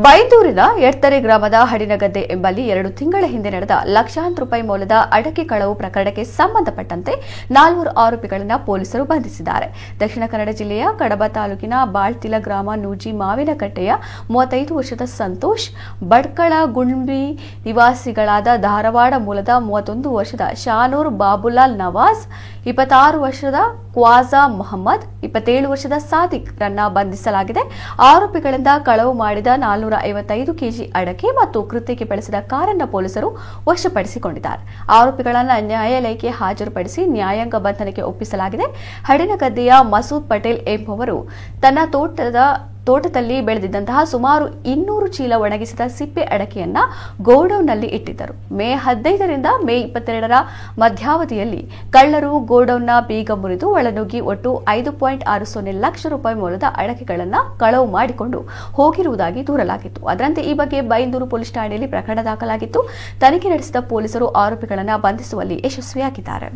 ಬೈಂದೂರಿನ ಎಡ್ತರೆ ಗ್ರಾಮದ ಹಡಿನಗದ್ದೆ ಎಂಬಲ್ಲಿ 2 ತಿಂಗಳ ಹಿಂದೆ ನಡೆದ ಲಕ್ಷಾಂತರ ರೂಪಾಯಿ ಮೌಲ್ಯದ ಅಡಕೆ ಕಳವು ಪ್ರಕರಣಕ್ಕೆ ಸಂಬಂಧಪಟ್ಟಂತೆ 4 ಆರೋಪಿಗಳನ್ನು ಪೊಲೀಸರು ಬಂಧಿಸಿದ್ದಾರೆ. ದಕ್ಷಿಣ ಕನ್ನಡ ಜಿಲ್ಲೆಯ ಕಡಬ ತಾಲೂಕಿನ ಬಾಳ್ತಿಲ ಗ್ರಾಮ ನೂಜಿ ಮಾವಿನಕಟ್ಟೆಯ 35 ವರ್ಷದ ಸಂತೋಷ್, ಬಡ್ಕಳ ಗುಂಡ್ಬಿ ನಿವಾಸಿಗಳಾದ ಧಾರವಾಡ ಮೂಲದ 31 ವರ್ಷದ ಶಾನೂರ್ ಬಾಬುಲಾಲ್ ನವಾಜ್, 26 ವರ್ಷದ ಕ್ವಾಜಾ ಮೊಹಮ್ಮದ್, 27 ವರ್ಷದ ಸಾದಿಕ್ ರನ್ನ ಬಂಧಿಸಲಾಗಿದೆ. ಆರೋಪಿಗಳಿಂದ ಕಳವು ಮಾಡಿದ 455 ಕೆಜಿ ಅಡಕೆ ಮತ್ತು ಕೃತ್ಯಕ್ಕೆ ಬಳಸಿದ ಕಾರನ್ನು ಪೊಲೀಸರು ವಶಪಡಿಸಿಕೊಂಡಿದ್ದಾರೆ. ಆರೋಪಿಗಳನ್ನು ನ್ಯಾಯಾಲಯಕ್ಕೆ ಹಾಜರುಪಡಿಸಿ ನ್ಯಾಯಾಂಗ ಬಂಧನಕ್ಕೆ ಒಪ್ಪಿಸಲಾಗಿದೆ. ಹಡಿನಗದ್ದೆಯ ಮಸೂದ್ ಪಟೇಲ್ ಎಂಬುವರು ತನ್ನ ತೋಟದಲ್ಲಿ ಬೆಳೆದಿದ್ದಂತಹ ಸುಮಾರು 200 ಚೀಲ ಒಣಗಿಸಿದ ಸಿಪ್ಪೆ ಅಡಕೆಯನ್ನ ಗೋಡೌನ್ನಲ್ಲಿ ಇಟ್ಟಿದ್ದರು. ಮೇ 15 ರಿಂದ ಮೇ 22ರ ಮಧ್ಯಾವಧಿಯಲ್ಲಿ ಕಳ್ಳರು ಗೋಡೌನ್ನ ಬೀಗ ಮುರಿದು ಒಳನುಗ್ಗಿ ಒಟ್ಟು 5.60 ಲಕ್ಷ ರೂಪಾಯಿ ಮೌಲ್ಯದ ಅಡಕೆಗಳನ್ನು ಕಳವು ಮಾಡಿಕೊಂಡು ಹೋಗಿರುವುದಾಗಿ ದೂರಲಾಗಿತ್ತು. ಅದರಂತೆ ಈ ಬಗ್ಗೆ ಬೈಂದೂರು ಪೊಲೀಸ್ ಠಾಣೆಯಲ್ಲಿ ಪ್ರಕರಣ ದಾಖಲಾಗಿತ್ತು. ತನಿಖೆ ನಡೆಸಿದ ಪೊಲೀಸರು ಆರೋಪಿಗಳನ್ನು ಬಂಧಿಸುವಲ್ಲಿ ಯಶಸ್ವಿಯಾಗಿದ್ದಾರೆ.